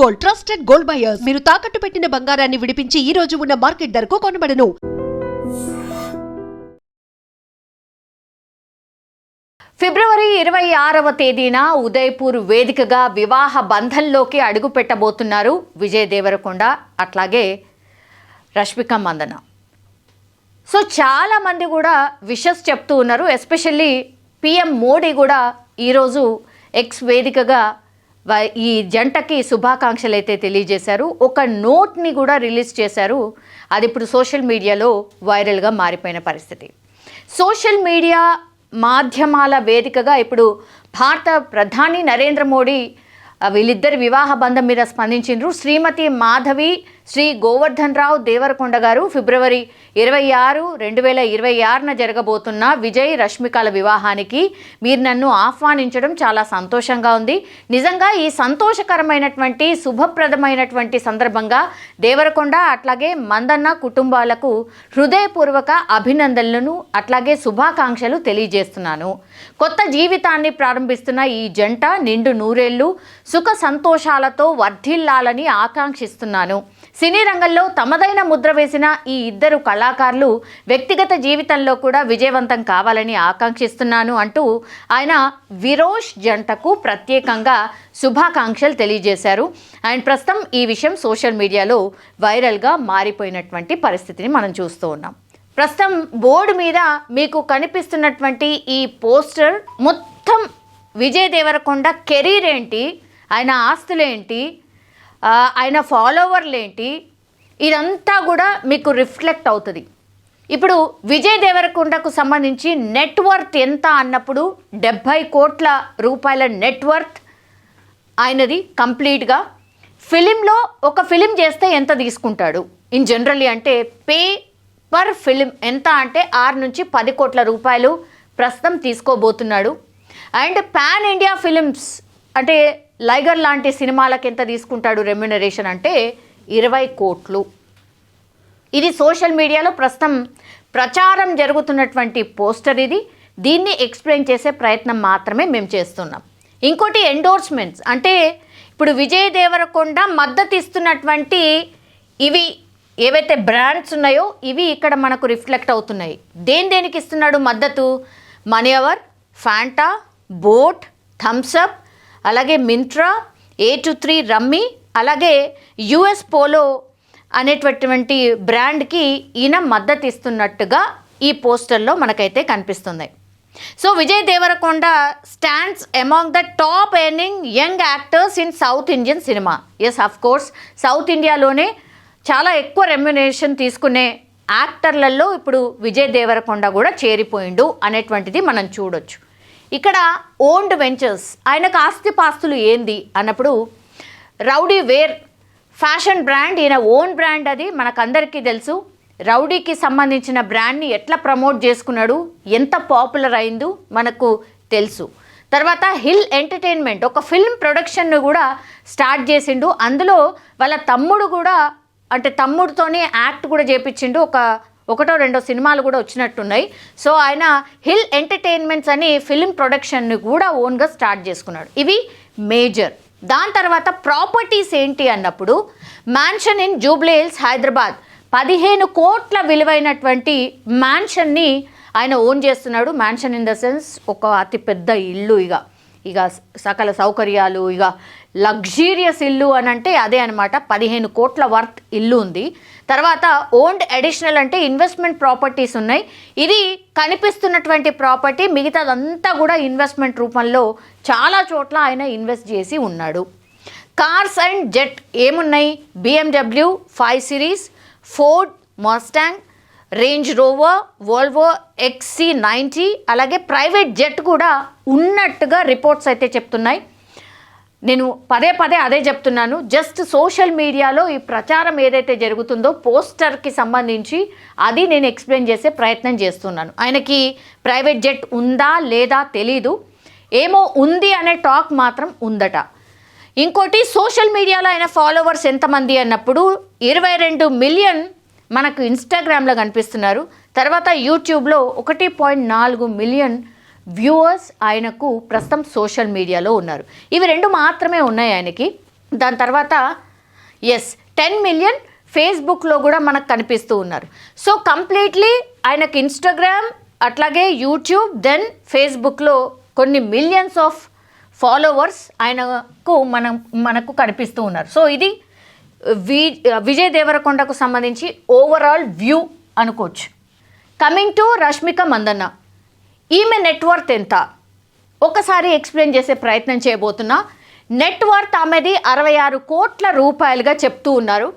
Gold, trusted gold buyers. మీరు తాకట్టు పెట్టిన బంగారాన్ని విడిపించి ఈ రోజు ఉన్న మార్కెట్ ధరకు కొనబడను. ఫిబ్రవరి 26వ తేదీన ఉదయపూర్ వేదికగా వివాహ బంధంలోకి అడుగు పెట్టబోతున్నారు విజయ్ దేవరకొండ, అట్లాగే రష్మిక మందన. సో చాలామంది కూడా విషెస్ చెప్తూ ఉన్నారు. ఎస్పెషల్లీ పిఎం మోడీ కూడా ఈరోజు ఎక్స్ వేదికగా ఈ జంటకి శుభాకాంక్షలు అయితే తెలియజేశారు. ఒక నోట్ని కూడా రిలీజ్ చేశారు. అది ఇప్పుడు సోషల్ మీడియాలో వైరల్గా మారిపోయిన పరిస్థితి. సోషల్ మీడియా మాధ్యమాల వేదికగా ఇప్పుడు భారత ప్రధాని నరేంద్ర మోడీ వీళ్ళిద్దరి వివాహ బంధం మీద స్పందించారు. శ్రీమతి మాధవి శ్రీ గోవర్ధన్ రావు దేవరకొండ గారు ఫిబ్రవరి 26, 2026న జరగబోతున్న విజయ్ రష్మికల వివాహానికి మీరు నన్ను ఆహ్వానించడం చాలా సంతోషంగా ఉంది. నిజంగా ఈ సంతోషకరమైనటువంటి శుభప్రదమైనటువంటి సందర్భంగా దేవరకొండ అట్లాగే మందన్న కుటుంబాలకు హృదయపూర్వక అభినందనలను అట్లాగే శుభాకాంక్షలు తెలియజేస్తున్నాను. కొత్త జీవితాన్ని ప్రారంభిస్తున్న ఈ జంట నిండు నూరేళ్లు సుఖ సంతోషాలతో వర్ధిల్లాలని ఆకాంక్షిస్తున్నాను. సినీ రంగంలో తమదైన ముద్ర వేసిన ఈ ఇద్దరు కళాకారులు వ్యక్తిగత జీవితంలో కూడా విజయవంతం కావాలని ఆకాంక్షిస్తున్నాను అంటూ ఆయన విరోష్ జంటకు ప్రత్యేకంగా శుభాకాంక్షలు తెలియజేశారు. అండ్ ప్రస్తుతం ఈ విషయం సోషల్ మీడియాలో వైరల్గా మారిపోయినటువంటి పరిస్థితిని మనం చూస్తూ ఉన్నాం. ప్రస్తుతం బోర్డు మీద మీకు కనిపిస్తున్నటువంటి ఈ పోస్టర్ మొత్తం విజయ్ దేవరకొండ కెరీర్ ఏంటి, ఆయన ఆస్తులేంటి, ఆయన ఫాలోవర్లు ఏంటి, ఇదంతా కూడా మీకు రిఫ్లెక్ట్ అవుతుంది. ఇప్పుడు విజయ్ దేవరకొండకు సంబంధించి నెట్వర్త్ ఎంత అన్నప్పుడు 70 కోట్ల రూపాయల నెట్వర్త్ ఆయనది కంప్లీట్గా. ఫిలింలో ఒక ఫిలిం చేస్తే ఎంత తీసుకుంటాడు ఇన్ జనరల్లీ అంటే పే పర్ ఫిలిం ఎంత అంటే 6 నుంచి 10 కోట్ల రూపాయలు ప్రస్తుతం తీసుకోబోతున్నాడు. అండ్ పాన్ ఇండియా ఫిలిమ్స్ అంటే లైగర్ లాంటి సినిమాలకు ఎంత తీసుకుంటాడు రెమ్యునరేషన్ అంటే 20 కోట్లు. ఇది సోషల్ మీడియాలో ప్రస్తుతం ప్రచారం జరుగుతున్నటువంటి పోస్టర్ ఇది. దీన్ని ఎక్స్ప్లెయిన్ చేసే ప్రయత్నం మాత్రమే మేము చేస్తున్నాం. ఇంకోటి ఎండోర్స్మెంట్స్ అంటే ఇప్పుడు విజయ్ దేవరకొండ మద్దతు ఇస్తున్నటువంటి ఇవి ఏవైతే బ్రాండ్స్ ఉన్నాయో ఇవి ఇక్కడ మనకు రిఫ్లెక్ట్ అవుతున్నాయి. దేనికి ఇస్తున్నాడు మద్దతు? మనీ అవర్, ఫ్యాంటా, బోట్, థమ్సప్, అలాగే మింట్రా, A23 రమ్మీ, అలాగే US పోలో అనేటటువంటి బ్రాండ్కి ఈయన మద్దతు ఇస్తున్నట్టుగా ఈ పోస్టర్లో మనకైతే కనిపిస్తుంది. So Vijay Deverakonda stands among the top earning young actors in South Indian cinema. Yes, of course South ఇండియాలోనే చాలా ఎక్కువ రెమ్యునరేషన్ తీసుకునే యాక్టర్లలో ఇప్పుడు విజయ్ దేవరకొండ కూడా చేరిపోయిండు అనేటువంటిది మనం చూడొచ్చు. ఇక్కడ ఓన్డ్ వెంచర్స్, ఆయనకు ఆస్తిపాస్తులు ఏంది అన్నప్పుడు రౌడీ వేర్ ఫ్యాషన్ బ్రాండ్ ఈయన ఓన్ బ్రాండ్, అది మనకందరికీ తెలుసు. రౌడీకి సంబంధించిన బ్రాండ్ని ఎట్లా ప్రమోట్ చేసుకున్నాడు, ఎంత పాపులర్ అయిందో మనకు తెలుసు. తర్వాత హిల్ ఎంటర్టైన్మెంట్ ఒక ఫిల్మ్ ప్రొడక్షన్ను కూడా స్టార్ట్ చేసిండు. అందులో వాళ్ళ తమ్ముడు కూడా అంటే తమ్ముడితోనే యాక్ట్ కూడా చేపించిండు. ఒకటో రెండో సినిమాలు కూడా వచ్చినట్టున్నాయి. సో ఆయన హిల్ ఎంటర్టైన్మెంట్స్ అని ఫిల్మ్ ప్రొడక్షన్ని కూడా ఓన్గా స్టార్ట్ చేసుకున్నాడు. ఇవి మేజర్. దాని తర్వాత ప్రాపర్టీస్ ఏంటి అన్నప్పుడు mansion in Jubilee hills Hyderabad 15 కోట్ల విలువైనటువంటి మ్యాన్షన్ని ఆయన ఓన్ చేస్తున్నాడు. మ్యాన్షన్ ఇన్ ద సెన్స్ ఒక అతిపెద్ద ఇల్లు, ఇక సకల సౌకర్యాలు, ఇక లగ్జీరియస్ ఇల్లు అని అంటే అదే అనమాట. 15 కోట్ల వర్త్ ఇల్లు ఉంది. తర్వాత ఓన్డ్ అడిషనల్ అంటే ఇన్వెస్ట్మెంట్ ప్రాపర్టీస్ ఉన్నాయి. ఇది కనిపిస్తున్నటువంటి ప్రాపర్టీ, మిగతాదంతా కూడా ఇన్వెస్ట్మెంట్ రూపంలో చాలా చోట్ల ఆయన ఇన్వెస్ట్ చేసి ఉన్నాడు. కార్స్ అండ్ జెట్ ఏమున్నాయి? BMW 5 series, Ford Mustang, range rover, Volvo XC90, అలాగే ప్రైవేట్ జెట్ కూడా ఉన్నట్టుగా రిపోర్ట్స్ అయితే చెప్తున్నాయి. నేను పదే అదే చెప్తున్నాను. జస్ట్ సోషల్ మీడియాలో ఈ ప్రచారం ఏదైతే జరుగుతుందో పోస్టర్కి సంబంధించి అది నేను ఎక్స్ప్లెయిన్ చేసే ప్రయత్నం చేస్తున్నాను. ఆయనకి ప్రైవేట్ జెట్ ఉందా లేదా తెలీదు, ఏమో ఉంది అనే టాక్ మాత్రం ఉందట. ఇంకోటి సోషల్ మీడియాలో ఆయన ఫాలోవర్స్ ఎంతమంది అన్నప్పుడు 22 మిలియన్ మనకు ఇన్స్టాగ్రామ్లో కనిపిస్తున్నారు. తర్వాత యూట్యూబ్లో 1.4 మిలియన్ వ్యూవర్స్ ఆయనకు ప్రస్తుతం సోషల్ మీడియాలో ఉన్నారు. ఇవి 2 మాత్రమే ఉన్నాయి ఆయనకి. దాని తర్వాత 10 మిలియన్ ఫేస్బుక్లో కూడా మనకు కనిపిస్తూ ఉన్నారు. సో కంప్లీట్లీ ఆయనకు ఇన్స్టాగ్రామ్ అట్లాగే యూట్యూబ్ దెన్ ఫేస్బుక్లో కొన్ని మిలియన్స్ ఆఫ్ ఫాలోవర్స్ ఆయనకు మనకు కనిపిస్తూ ఉన్నారు. సో ఇది విజయ్ దేవరకొండకు సంబంధించి ఓవరాల్ వ్యూ అనుకోవచ్చు. కమింగ్ టు రష్మిక మందన్న, ఈమె నెట్వర్త్ ఎంత ఒకసారి ఎక్స్ప్లెయిన్ చేసే ప్రయత్నం చేయబోతున్నా. నెట్వర్త్ ఆమెది 66 కోట్ల రూపాయలుగా చెప్తూ ఉన్నారు.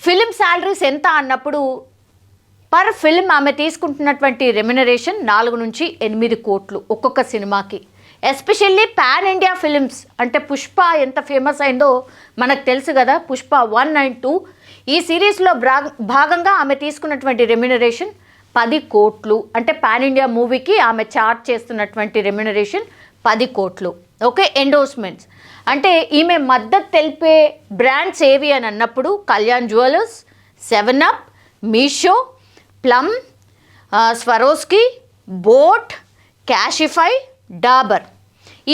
ఫిలిం శాలరీస్ ఎంత అన్నప్పుడు పర్ ఫిల్మ్ ఆమె తీసుకుంటున్నటువంటి రెమ్యునరేషన్ 4 నుంచి 8 కోట్లు ఒక్కొక్క సినిమాకి. ఎస్పెషల్లీ పాన్ ఇండియా ఫిలిమ్స్ అంటే పుష్ప ఎంత ఫేమస్ అయిందో మనకు తెలుసు కదా, పుష్ప 1 and 2 ఈ సిరీస్లో భాగంగా ఆమె తీసుకున్నటువంటి రెమ్యునరేషన్ 10 కోట్లు. అంటే పాన్ ఇండియా మూవీకి ఆమె చార్జ్ చేస్తున్నటువంటి రెమ్యునరేషన్ 10 కోట్లు. ఓకే, ఎండోర్స్మెంట్స్ అంటే ఈమె మద్దతు తెలిపే బ్రాండ్స్ ఏవి అని అన్నప్పుడు Kalyan jewellers, 7up, Meesho, plum, Swarovski, boat, Cashify, Dabur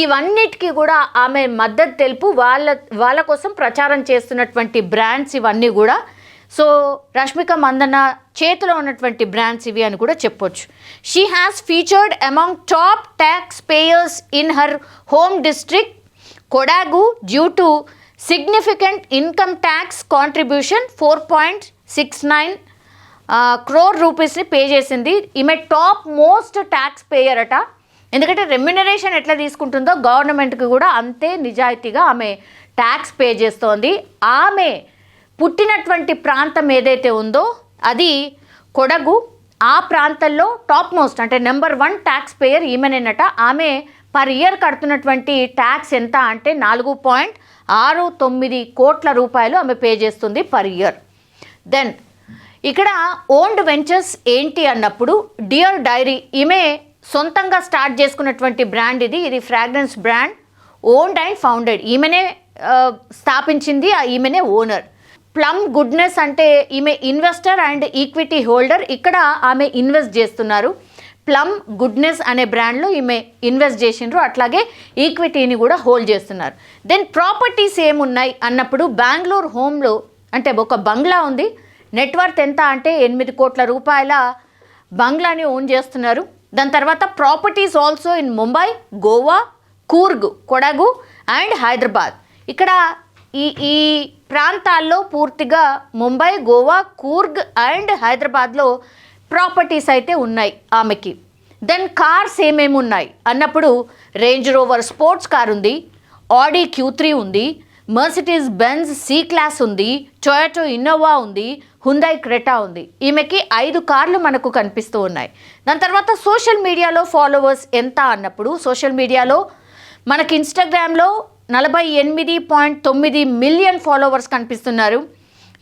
ఇవన్నిటికీ కూడా ఆమె మద్దతు తెలుపు వాళ్ళ కోసం ప్రచారం చేస్తున్నటువంటి బ్రాండ్స్ ఇవన్నీ కూడా. సో రష్మిక మందన్న చేతిలో ఉన్నటువంటి బ్రాండ్స్ ఇవి అని కూడా చెప్పొచ్చు. She has featured among top tax payers in her home district Kodagu due to significant income tax contribution 4.69 crore రూపీస్ని పే చేసింది. ఈమె టాప్ మోస్ట్ ట్యాక్స్ పేయర్ అట. ఎందుకంటే రెమ్యునరేషన్ ఎట్లా తీసుకుంటుందో గవర్నమెంట్కి కూడా అంతే నిజాయితీగా ఆమె ట్యాక్స్ పే చేస్తోంది. ఆమె పుట్టినటువంటి ప్రాంతం ఏదైతే ఉందో అది కొడగు. ఆ ప్రాంతంలో టాప్ మోస్ట్ అంటే నెంబర్ 1 ట్యాక్స్ పేయర్ ఈమెనేనట. ఆమె పర్ ఇయర్ కడుతున్నటువంటి ట్యాక్స్ ఎంత అంటే 4.69 కోట్ల రూపాయలు ఆమె పే చేస్తుంది పర్ ఇయర్. దెన్ ఇక్కడ ఓన్డ్ వెంచర్స్ ఏంటి అన్నప్పుడు డియర్ డైరీ ఈమె సొంతంగా స్టార్ట్ చేసుకున్నటువంటి బ్రాండ్ ఇది fragrance brand, owned and founded. ఈమెనే స్థాపించింది, ఈమెనే ఓనర్. ప్లమ్ గుడ్నెస్ అంటే ఈమె ఇన్వెస్టర్ అండ్ ఈక్విటీ హోల్డర్. ఇక్కడ ఆమె ఇన్వెస్ట్ చేస్తున్నారు. ప్లమ్ గుడ్నెస్ అనే బ్రాండ్లో ఈమె ఇన్వెస్ట్ చేసిండ్రు, అట్లాగే ఈక్విటీని కూడా హోల్డ్ చేస్తున్నారు. దెన్ ప్రాపర్టీస్ ఏమున్నాయి అన్నప్పుడు బెంగళూరు హోమ్లో అంటే ఒక బంగ్లా ఉంది. నెట్వర్త్ ఎంత అంటే 8 కోట్ల రూపాయల బంగ్లాని ఓన్ చేస్తున్నారు. దాని తర్వాత properties also in Mumbai, Goa, Coorg, Kodagu and Hyderabad. ఇక్కడ ఈ ప్రాంతాల్లో పూర్తిగా ముంబై, గోవా, కూర్గ్ అండ్ హైదరాబాద్లో ప్రాపర్టీస్ అయితే ఉన్నాయి ఆమెకి. దెన్ కార్స్ ఏమేమి ఉన్నాయి అన్నప్పుడు రేంజ్ రోవర్ స్పోర్ట్స్ కార్ ఉంది, ఆడి Q3 ఉంది, మర్సిడీస్ బెంజ్ C క్లాస్ ఉంది, టొయోటో ఇన్నోవా ఉంది, హుందాయ్ క్రెటా ఉంది. ఈమెకి 5 కార్లు మనకు కనిపిస్తూ ఉన్నాయి. దాని తర్వాత సోషల్ మీడియాలో ఫాలోవర్స్ ఎంత అన్నప్పుడు సోషల్ మీడియాలో మనకి ఇన్స్టాగ్రామ్లో 48.9 మిలియన్ ఫాలోవర్స్ కనిపిస్తున్నారు.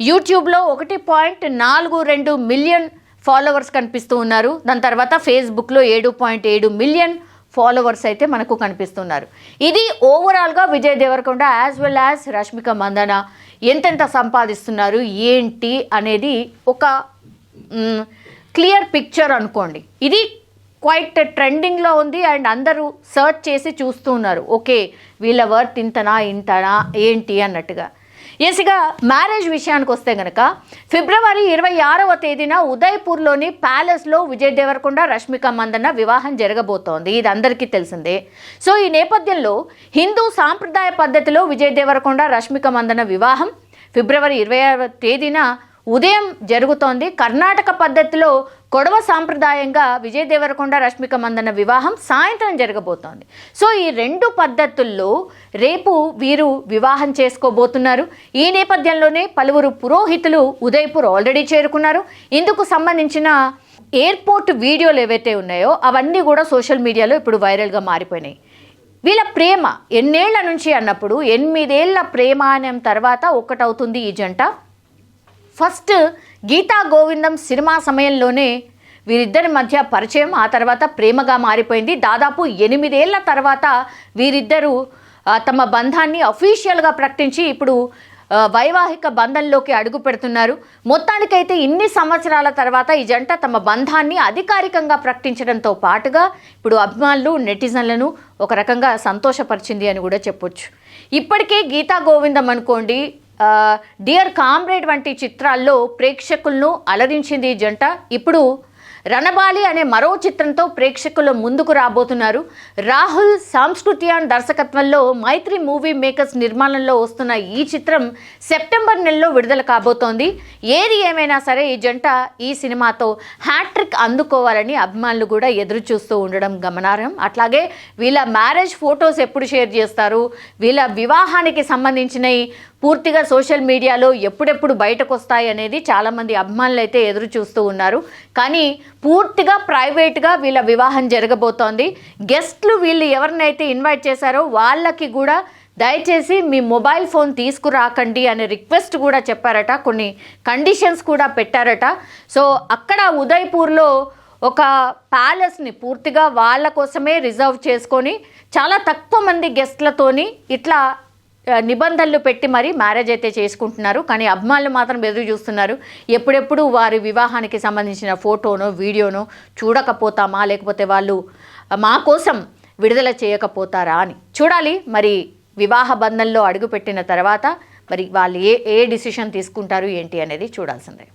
యూట్యూబ్లో 1.42 మిలియన్ ఫాలోవర్స్ కనిపిస్తూ ఉన్నారు. దాని తర్వాత ఫేస్బుక్లో 7.7 మిలియన్ ఫాలోవర్స్ అయితే మనకు కనిపిస్తున్నారు. ఇది ఓవరాల్గా Vijay Deverakonda as well as Rashmika Mandanna ఎంతెంత సంపాదిస్తున్నారు ఏంటి అనేది ఒక క్లియర్ పిక్చర్ అనుకోండి. ఇది క్వైట్ ట్రెండింగ్లో ఉంది అండ్ అందరూ సర్చ్ చేసి చూస్తూ ఉన్నారు. ఓకే వీళ్ళ వర్త్ ఇంతనా ఏంటి అన్నట్టుగా. ఎస్గా మ్యారేజ్ విషయానికి వస్తే కనుక ఫిబ్రవరి 26వ తేదీన ఉదయ్పూర్లోని ప్యాలెస్లో విజయ్ దేవరకొండ రష్మిక మందన్న వివాహం జరగబోతోంది. ఇది అందరికీ తెలిసిందే. సో ఈ నేపథ్యంలో హిందూ సాంప్రదాయ పద్ధతిలో విజయ్ దేవరకొండ రష్మిక మందన్న వివాహం ఫిబ్రవరి 26వ తేదీన ఉదయం జరుగుతోంది. కర్ణాటక పద్ధతిలో కొడవ సాంప్రదాయంగా విజయ్ దేవరకొండ రష్మిక మందన్న వివాహం సాయంత్రం జరగబోతోంది. సో ఈ 2 పద్ధతుల్లో రేపు వీరు వివాహం చేసుకోబోతున్నారు. ఈ నేపథ్యంలోనే పలువురు పురోహితులు ఉదయ్పూర్ ఆల్రెడీ చేరుకున్నారు. ఇందుకు సంబంధించిన ఎయిర్పోర్ట్ వీడియోలు ఏవైతే ఉన్నాయో అవన్నీ కూడా సోషల్ మీడియాలో ఇప్పుడు వైరల్గా మారిపోయినాయి. వీళ్ళ ప్రేమ ఎన్నేళ్ల నుంచి అన్నప్పుడు 8 ఏళ్ల ప్రేమానం తర్వాత ఒక్కటవుతుంది ఈ జంట. ఫస్ట్ గీతా గోవిందం సినిమా సమయంలోనే వీరిద్దరి మధ్య పరిచయం, ఆ తర్వాత ప్రేమగా మారిపోయింది. దాదాపు 8 ఏళ్ల తర్వాత వీరిద్దరూ తమ బంధాన్ని అఫీషియల్గా ప్రకటించి ఇప్పుడు వైవాహిక బంధంలోకి అడుగు పెడుతున్నారు. మొత్తానికైతే ఇన్ని సంవత్సరాల తర్వాత ఈ జంట తమ బంధాన్ని అధికారికంగా ప్రకటించడంతో పాటుగా ఇప్పుడు అభిమానులు నెటిజన్లను ఒక రకంగా సంతోషపరిచింది అని కూడా చెప్పొచ్చు. ఇప్పటికే గీతా గోవిందం అనుకోండి, డియర్ కామ్రేడ్ వంటి చిత్రాల్లో ప్రేక్షకులను అలరించింది ఈ జంట. ఇప్పుడు రణబాలి అనే మరో చిత్రంతో ప్రేక్షకుల ముందుకు రాబోతున్నారు. రాహుల్ సాంస్కృతియాన్ దర్శకత్వంలో మైత్రి మూవీ మేకర్స్ నిర్మాణంలో వస్తున్న ఈ చిత్రం సెప్టెంబర్ నెలలో విడుదల కాబోతోంది. ఏది ఏమైనా సరే ఈ జంట ఈ సినిమాతో హ్యాట్రిక్ అందుకోవాలని అభిమానులు కూడా ఎదురు చూస్తూ ఉండడం గమనార్హం. అట్లాగే వీళ్ళ మ్యారేజ్ ఫొటోస్ ఎప్పుడు షేర్ చేస్తారు, వీళ్ళ వివాహానికి సంబంధించిన పూర్తిగా సోషల్ మీడియాలో ఎప్పుడెప్పుడు బయటకు వస్తాయి అనేది చాలామంది అభిమానులు అయితే ఎదురు చూస్తూ ఉన్నారు. కానీ పూర్తిగా ప్రైవేట్గా వీళ్ళ వివాహం జరగబోతోంది. గెస్ట్లు వీళ్ళు ఎవరినైతే ఇన్వైట్ చేశారో వాళ్ళకి కూడా దయచేసి మీ మొబైల్ ఫోన్ తీసుకురాకండి అనే రిక్వెస్ట్ కూడా చెప్పారట, కొన్ని కండిషన్స్ కూడా పెట్టారట. సో అక్కడ ఉదయ్పూర్లో ఒక ప్యాలెస్ని పూర్తిగా వాళ్ళ కోసమే రిజర్వ్ చేసుకొని చాలా తక్కువ మంది గెస్ట్లతోని ఇట్లా నిబంధనలు పెట్టి మరి మ్యారేజ్ అయితే చేసుకుంటున్నారు. కానీ అభిమానులు మాత్రం ఎదురు చూస్తున్నారు, ఎప్పుడెప్పుడు వారి వివాహానికి సంబంధించిన ఫోటోనో వీడియోనో చూడకపోతామా, లేకపోతే వాళ్ళు మా కోసం విడుదల చేయకపోతారా అని. చూడాలి మరి వివాహ బంధంలో అడుగుపెట్టిన తర్వాత మరి వాళ్ళు ఏ డిసిషన్ తీసుకుంటారు ఏంటి అనేది చూడాల్సిందే.